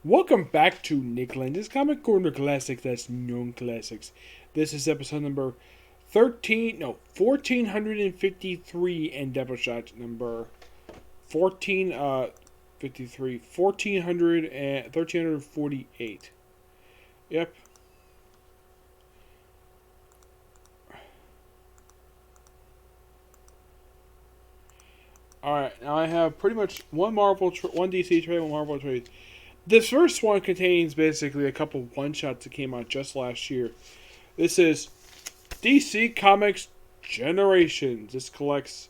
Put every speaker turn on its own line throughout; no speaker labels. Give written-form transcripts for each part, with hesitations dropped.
Welcome back to Nick Lenz's Comic Corner Classics, that's known classics. This is episode number 1453 and Doubleshot number 1348. Yep. Alright, now I have pretty much one one DC trade, one Marvel trade. This first one contains basically a couple one-shots that came out just last year. This is DC Comics Generations. This collects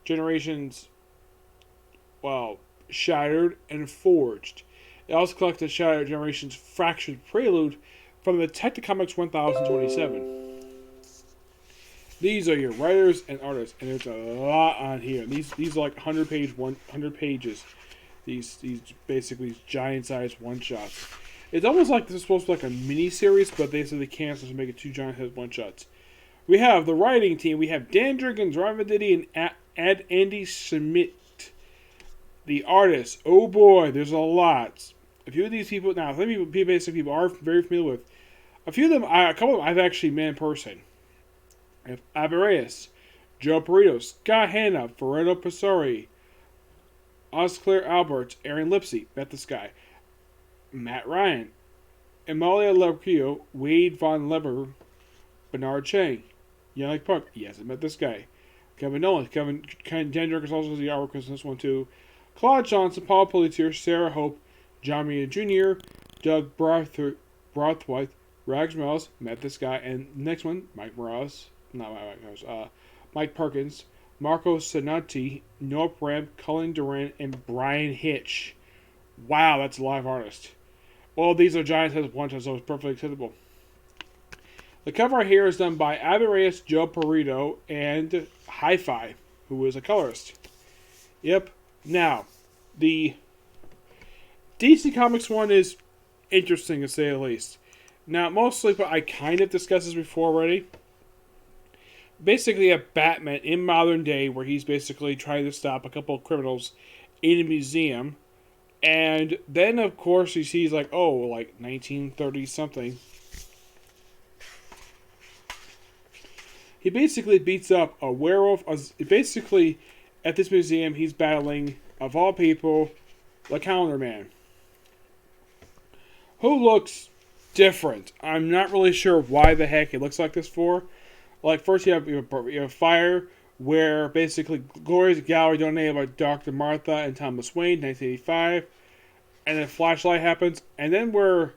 Generations, Shattered and Forged. It also collects the Shattered Generations Fractured Prelude from the Detective Comics 1027. These are your writers and artists, and there's a lot on here. These are like 100 pages. These basically giant sized one shots. It's almost like this is supposed to be like a mini series, but they said they canceled to make it two giant sized one shots. We have the writing team. We have Dan Jurgens, Ryan Venditti, and Andy Schmidt. The artists. Oh boy, there's a lot. A few of these people now, some people are very familiar with. A couple of them I've actually met in person. I have Abe Reyes, Joe Perito, Scott Hanna, Ferrero Passori, Osclair Alberts, Aaron Lipsy, met this guy. Matt Ryan, Emalia Leprio, Wade Von Leber, Bernard Chang, Yannick Puck, yes, I met this guy. Kevin Nolan, Dan Jurgens is also the artwork in this one too. Claude Johnson, Paul Pelletier, Sarah Hope, John Mia Jr., Doug Brothwaite, Rags Morales, met this guy, and the next one, Mike Perkins, Marco Sanati, Noah Bram, Cullen Duran, and Brian Hitch. Wow, that's a live artist. Well, these are giant size one shots, so it's perfectly acceptable. The cover here is done by Abe Reyes, Joe Perito, and Hi-Fi, who is a colorist. Yep. Now, the DC Comics one is interesting to say the least. Now, mostly, but I kind of discussed this before already. Basically, a Batman in modern day where he's basically trying to stop a couple of criminals in a museum. And then, of course, he sees, like 1930 something. He basically beats up a werewolf. Basically, at this museum, he's battling, of all people, the Calendar Man, who looks different. I'm not really sure why the heck he looks like this for. Like, first you have Fire, where basically Glorious Gallery donated by Dr. Martha and Thomas Wayne, 1985. And then Flashlight happens. And then where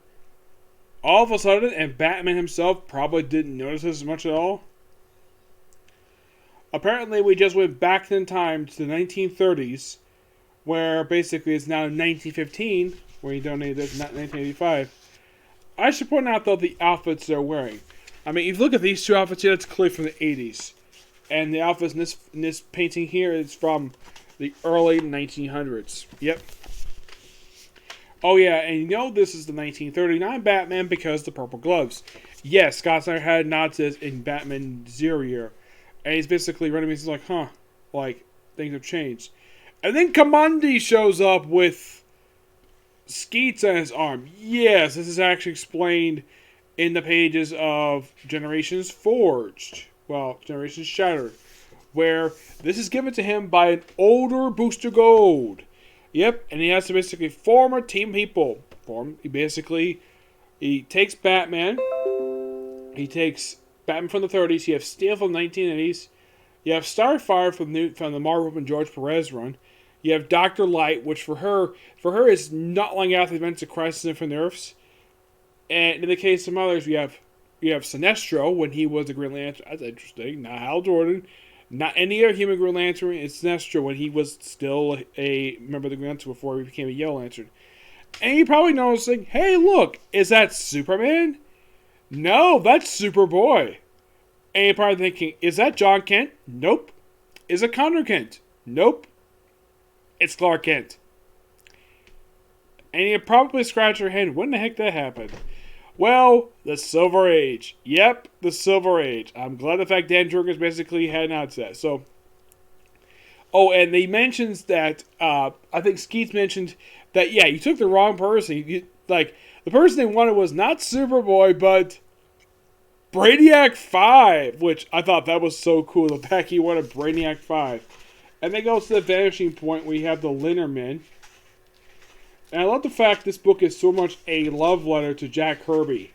all of a sudden, and Batman himself probably didn't notice this much at all. Apparently, we just went back in time to the 1930s, where basically it's now 1915, where he donated this in 1985. I should point out, though, the outfits they're wearing. I mean, if you look at these two outfits here, it's clearly from the 80s. And the outfits in this painting here is from the early 1900s. Yep. Oh, yeah, and you know this is the 1939 Batman because the purple gloves. Yes, Scott Snyder had nods in Batman Zero Year. And he's basically running me, he's like, things have changed. And then Kamandi shows up with skeets on his arm. Yes, this is actually explained in the pages of Generations Forged. Generations Shattered. Where this is given to him by an older Booster Gold. Yep, and he has to basically form a team of people. He takes Batman. He takes Batman from the 30s. You have Steel from the 1980s. You have Starfire from the Marvel and George Perez run. You have Dr. Light, which for her is not long after the events of Crisis on Infinite Earths. And in the case of others, you have Sinestro when he was the Green Lantern. That's interesting. Not Hal Jordan. Not any other human Green Lantern. It's Sinestro when he was still a member of the Green Lantern before he became a Yellow Lantern. And you're probably noticing, hey, look, is that Superman? No, that's Superboy. And you're probably thinking, is that John Kent? Nope. Is it Connor Kent? Nope. It's Clark Kent. And you probably scratch your head, when the heck that happened? Well, the Silver Age. Yep, the Silver Age. I'm glad the fact Dan Jurgens basically had nods to that. So, Oh, and he mentions that, I think Skeets mentioned that, yeah, you took the wrong person. Like, the person they wanted was not Superboy, but Brainiac 5, which I thought that was so cool. The fact he wanted Brainiac 5. And then goes to the vanishing point where you have the Linnerman. And I love the fact this book is so much a love letter to Jack Kirby.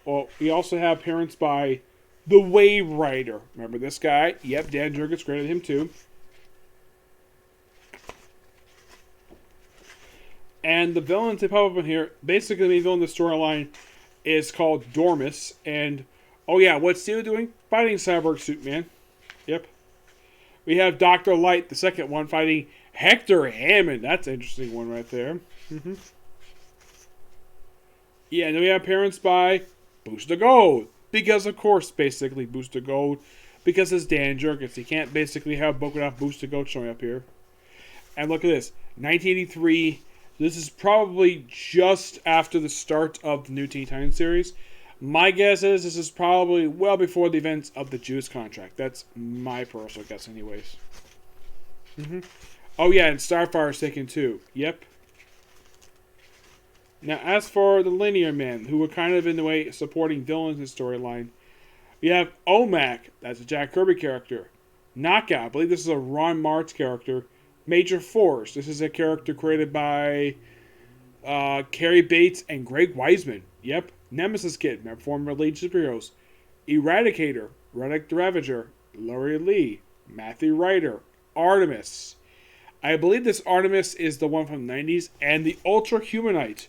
Well, we also have appearance by the Wave Rider. Remember this guy? Yep, Dan Jurgens created him too. And the villains they pop up in here, basically the main villain in the storyline is called Dormus. And, oh yeah, what's Steel doing? Fighting Cyborg Superman. Yep. We have Dr. Light, the second one, fighting Hector Hammond. That's an interesting one right there. Yeah, and then we have appearance by Booster Gold. Because, of course, basically, Booster Gold. Because it's Dan Jurgens. You can't basically have a book without Booster Gold showing up here. And look at this. 1983. This is probably just after the start of the new Teen Titans series. My guess is this is probably well before the events of the Juice contract. That's my personal guess anyways. Oh yeah, and Starfire's taken too. Yep. Now as for the Linear Men, who were kind of in the way supporting villains in the storyline, we have OMAC, that's a Jack Kirby character. Knockout, I believe this is a Ron Martz character. Major Force, this is a character created by Cary Bates and Greg Weisman. Yep. Nemesis Kid, former lead superheroes. Eradicator, Reddick the Ravager, Laurie Lee, Matthew Ryder, Artemis. I believe this Artemis is the one from the 90s, and the Ultra Humanite.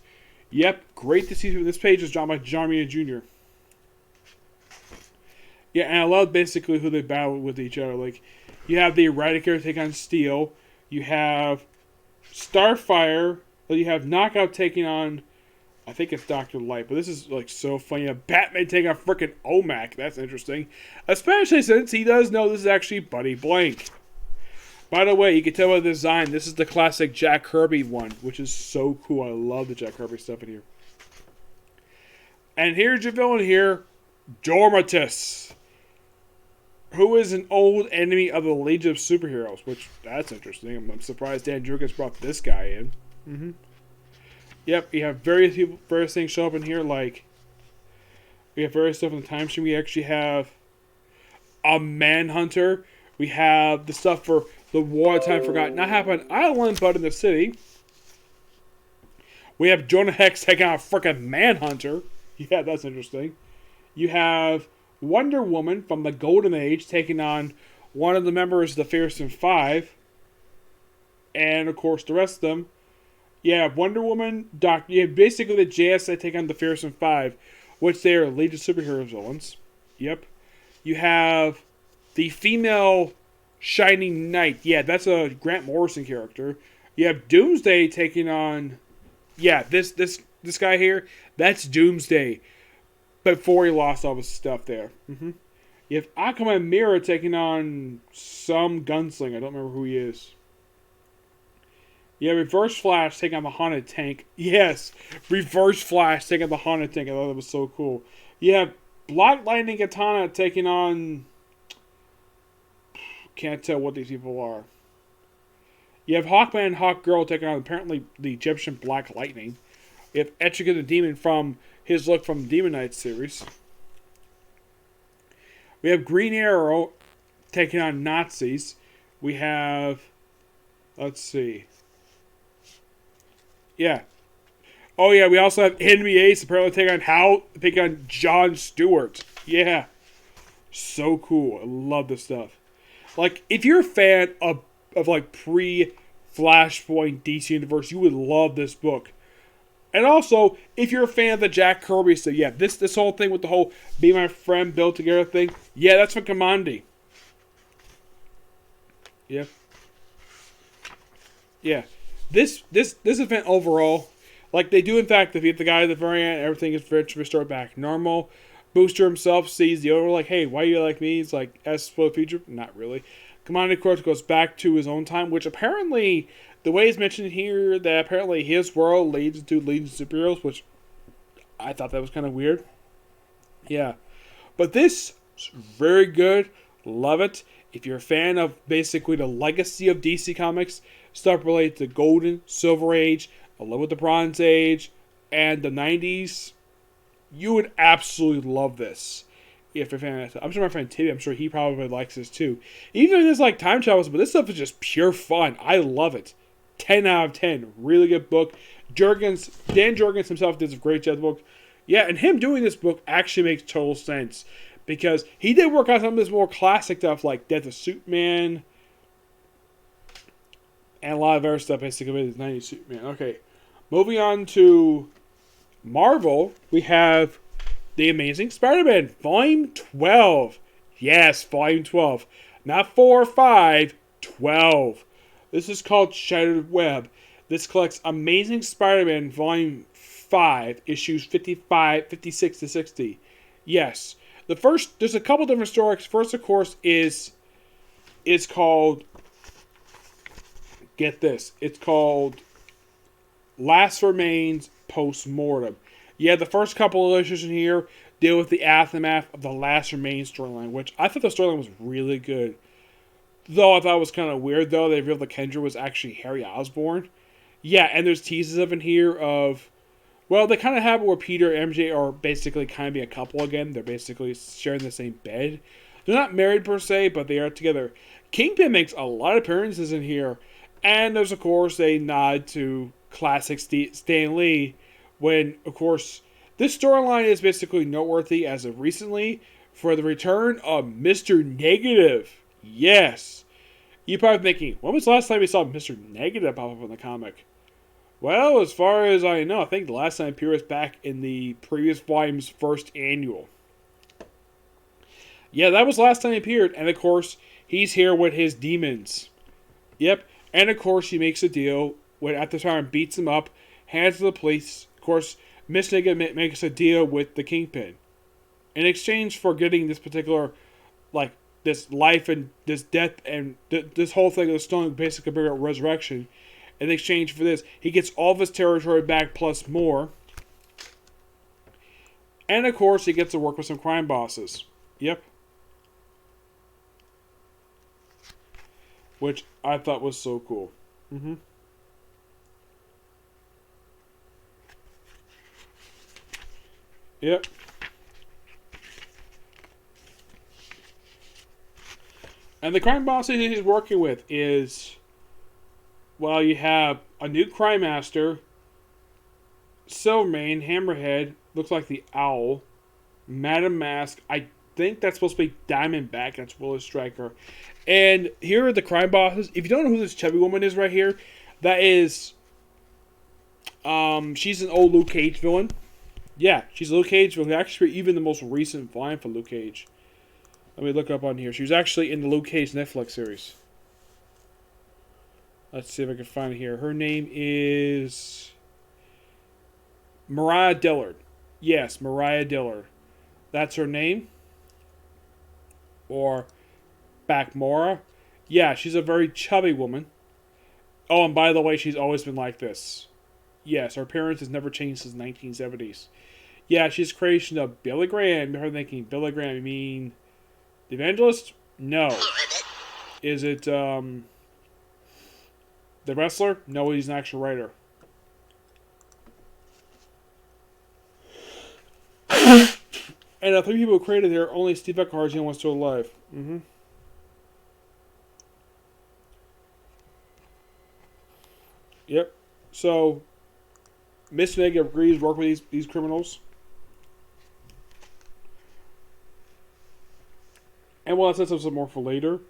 Yep, great to see this page is drawn by John Romita Jr. Yeah, and I love basically who they battle with each other. Like, you have the Eradicator take on Steel. You have Starfire. You have Knockout taking on, I think it's Dr. Light, but this is like so funny. You have Batman taking on frickin' OMAC. That's interesting. Especially since he does know this is actually Buddy Blank. By the way, you can tell by the design, this is the classic Jack Kirby one, which is so cool. I love the Jack Kirby stuff in here. And here's your villain here, Dormatus, who is an old enemy of the Legion of Superheroes, which, that's interesting. I'm surprised Dan Jurgens brought this guy in. Yep, you have various things show up in here, like, we have various stuff in the time stream. We actually have a Manhunter. We have the stuff for the War Time Forgotten. Not happen on Island, but in the city. We have Jonah Hex taking on a freaking Manhunter. Yeah, that's interesting. You have Wonder Woman from the Golden Age taking on one of the members of the Fearsome Five. And, of course, the rest of them. Yeah, Wonder Woman, basically the JSA take on the Fearsome Five, which they are Legion Superheroes villains. Yep. You have the female Shining Knight. Yeah, that's a Grant Morrison character. You have Doomsday taking on, yeah, this guy here. That's Doomsday. Before he lost all his stuff there. You have Aquaman Mirror taking on some gunslinger. I don't remember who he is. Yeah, Reverse Flash taking on the Haunted Tank. Yes, Reverse Flash taking on the Haunted Tank. I thought that was so cool. You have Black Lightning Katana taking on, can't tell what these people are. You have Hawkman and Hawkgirl taking on apparently the Egyptian Black Lightning. You have Etrigan the Demon from his look from the Demon Knights series. We have Green Arrow taking on Nazis. We have, let's see. Yeah. Oh yeah, we also have Enemy Ace apparently taking on John Stewart. Yeah. So cool. I love this stuff. Like, if you're a fan of like pre-Flashpoint DC Universe, you would love this book. And also, if you're a fan of the Jack Kirby stuff, yeah, this whole thing with the whole Be My Friend, Build Together thing, yeah, that's from Kamandi. Yeah. Yeah. This event overall, like they do in fact defeat the guy at the very end, everything is restored back normal. Booster himself sees the other like, hey, why you like me? He's like, as for the future? Not really. Command, of course, goes back to his own time, which apparently, the way it's mentioned here, that apparently his world leads to Legion of Superheroes, which I thought that was kind of weird. Yeah. But this is very good. Love it. If you're a fan of basically the legacy of DC Comics, stuff related to Golden, Silver Age, along with the Bronze Age, and the 90s, you would absolutely love this. If you're a fan of that. I'm sure my friend Timmy, I'm sure he probably likes this too. Even if there's like time travels, but this stuff is just pure fun. I love it. 10 out of 10. Really good book. Dan Jurgens himself did a great job of the book. Yeah, and him doing this book actually makes total sense. Because he did work on some of this more classic stuff like Death of Superman. And a lot of other stuff basically with the 90s Superman. Okay. Moving on to Marvel, we have The Amazing Spider-Man, Volume 12. Yes, Volume 12. Not 4 or 5, 12. This is called Shattered Web. This collects Amazing Spider-Man, Volume 5, issues 56 to 60. Yes. There's a couple different stories. First, of course, is called, get this, it's called Last Remains Post-Mortem. Yeah, the first couple of issues in here deal with the aftermath of the Last Remains storyline, which I thought the storyline was really good. Though I thought it was kind of weird, though, they revealed that Kendra was actually Harry Osborn. Yeah, and there's teases of in here of, well, they kind of have it where Peter and MJ are basically kind of being a couple again. They're basically sharing the same bed. They're not married per se, but they are together. Kingpin makes a lot of appearances in here. And there's, of course, a nod to classic Stan Lee when, of course, this storyline is basically noteworthy as of recently for the return of Mr. Negative. Yes. You're probably thinking, when was the last time we saw Mr. Negative pop up in the comic? Well, as far as I know, I think the last time he appeared was back in the previous volume's first annual. Yeah, that was the last time he appeared. And, of course, he's here with his demons. Yep. And, of course, he makes a deal when at the time beats him up, hands it to the police. Of course, Miss Negative makes a deal with the Kingpin. In exchange for getting this particular, like, this life and this death and this whole thing of the stone basically bring out resurrection. In exchange for this, he gets all of his territory back plus more. And, of course, he gets to work with some crime bosses. Yep. Which I thought was so cool. Yep. And the crime bosses he's working with is, well, you have a new crime master, Silvermane, Hammerhead, looks like the Owl, Madam Mask, I think that's supposed to be Diamondback, that's Willis Stryker. And here are the crime bosses. If you don't know who this chubby woman is right here, that is, she's an old Luke Cage villain. Yeah, she's a Luke Cage villain. Actually, even the most recent volume for Luke Cage. Let me look up on here. She was actually in the Luke Cage Netflix series. Let's see if I can find it here. Her name is Mariah Dillard. Yes, Mariah Dillard. That's her name. Or Backmora. Yeah, she's a very chubby woman. Oh, and by the way, she's always been like this. Yes, her appearance has never changed since the 1970s. Yeah, she's creation of Billy Graham. You're thinking, Billy Graham, you mean the evangelist? No. Is it, the wrestler? No, he's an actual writer. And the 3 people who created there, only Steve Eckhart is still alive. Yep. So, Miss Negative agrees to work with these criminals. And we'll set some more for later.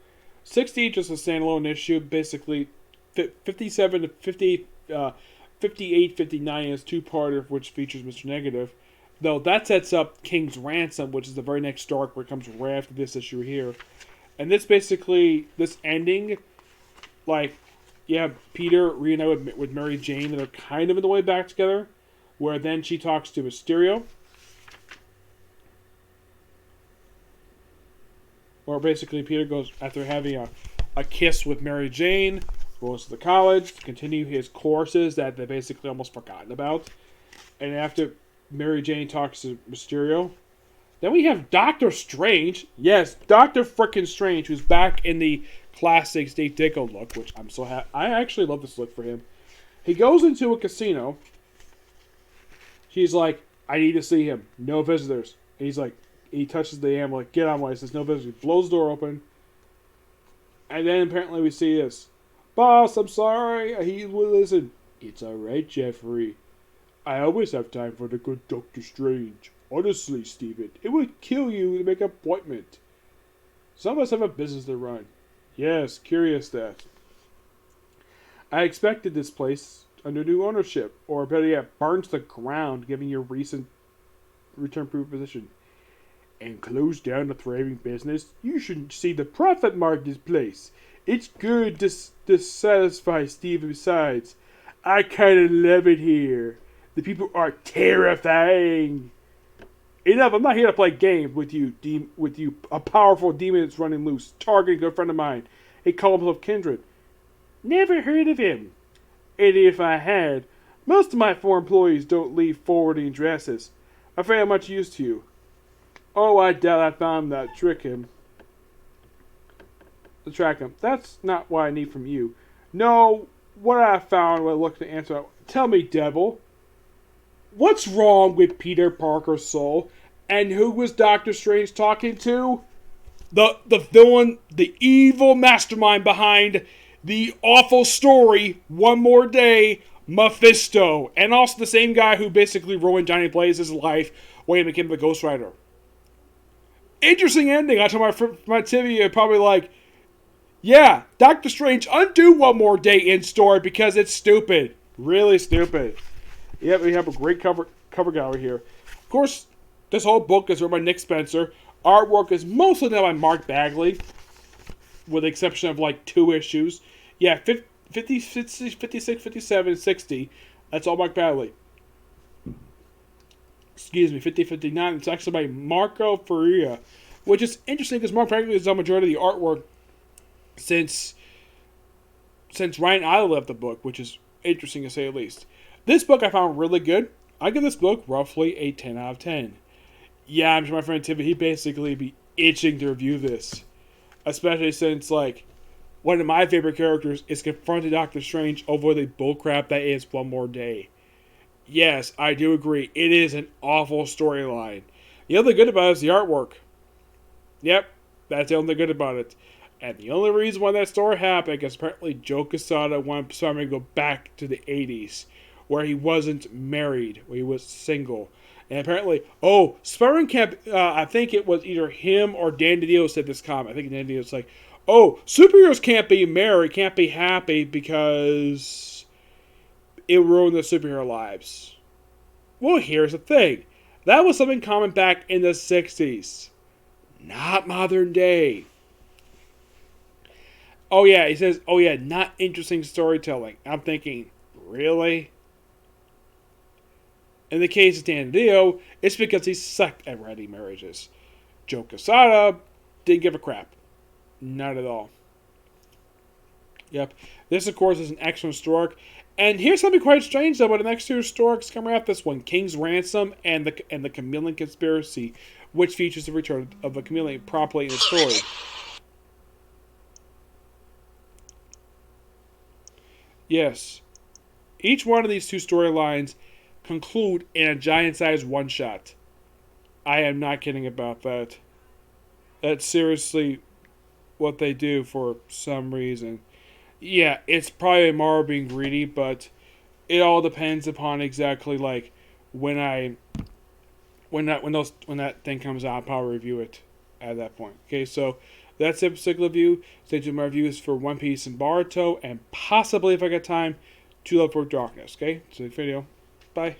60, just a standalone issue. Basically, 57 to 58, 59 is 2-parter, which features Mr. Negative. Though that sets up King's Ransom, which is the very next arc where it comes right after this issue here. And this basically, this ending, like, you have Peter reunited with Mary Jane, and they're kind of in the way back together, where then she talks to Mysterio. Where basically Peter goes, after having a kiss with Mary Jane, goes to the college to continue his courses that they basically almost forgotten about. And after Mary Jane talks to Mysterio, Then we have Doctor Strange. Yes, Doctor frickin' Strange, who's back in the classic Steve Ditko look, which I'm so happy. I actually love this look for him. He goes into a casino. He's like, I need to see him. No visitors. And he's like, he touches the ammo, like, get on my says no visitors. He blows the door open. And then apparently we see this. Boss, I'm sorry. He will listen. It's alright, Jeffrey. I always have time for the good Doctor Strange. Honestly, Steven, it would kill you to make an appointment. Some of us have a business to run. Yes, curious that. I expected this place under new ownership, or better yet, burned to the ground, given your recent return-proof position. And close down a thriving business? You shouldn't see the profit mark this place. It's good to satisfy Steve. Besides, I kind of love it here. The people are terrifying. Enough, I'm not here to play games with you, a powerful demon that's running loose, targeting a friend of mine. He called himself Kindred. Never heard of him. And if I had, most of my former employees don't leave forwarding addresses. I'm very much used to you. Oh, I doubt I found that to track him. That's not what I need from you. No, what I found when I looked at the answer. Tell me, devil. What's wrong with Peter Parker's soul? And who was Doctor Strange talking to? The villain, the evil mastermind behind the awful story, One More Day, Mephisto. And also the same guy who basically ruined Johnny Blaze's life when he became the Ghost Rider. Interesting ending. I told my TV probably like, yeah, Doctor Strange, undo One More Day in store because it's stupid. Really stupid. Yeah, we have a great cover gallery here. Of course, this whole book is written by Nick Spencer. Artwork is mostly done by Mark Bagley, with the exception of like 2 issues. Yeah, 50, 56, 57, 60. That's all Mark Bagley. Excuse me, 50, 59. It's actually by Marco Ferreira, which is interesting because Mark Bagley has done the majority of the artwork since Ryan Isle left the book, which is interesting to say the least. This book I found really good. I give this book roughly a 10 out of 10. Yeah, I'm sure my friend Tiffany, he'd basically be itching to review this. Especially since, like, one of my favorite characters is confronting Doctor Strange over the bullcrap that is One More Day. Yes, I do agree. It is an awful storyline. The only good about it is the artwork. Yep, that's the only good about it. And the only reason why that story happened is apparently Joe Quesada wanted Spider-Man to go back to the 80s. Where he wasn't married, where he was single. And apparently, Spider-Man can't, I think it was either him or Dan DiDio said this comment. I think Dan DiDio's like, superheroes can't be married, can't be happy because it ruined their superhero lives. Well, here's the thing. That was something common back in the 60s. Not modern day. Oh yeah, he says, not interesting storytelling. I'm thinking, really? In the case of Dan DiDio, it's because he sucked at writing marriages. Joe Quesada didn't give a crap. Not at all. Yep. This, of course, is an excellent story. And here's something quite strange, though, about the next 2 stories coming out this one. King's Ransom and the Chameleon Conspiracy, which features the return of the Chameleon properly in the story. Yes. Each one of these 2 storylines conclude in a giant-sized one-shot. I am not kidding about that. That's seriously what they do for some reason. Yeah, it's probably Marvel being greedy, but it all depends upon exactly like when that thing comes out. I'll probably review it at that point. Okay, so that's it for particular review. Stay tuned for my reviews for One Piece and Boruto, and possibly if I get time, To Love for Darkness. Okay, so the video. Bye.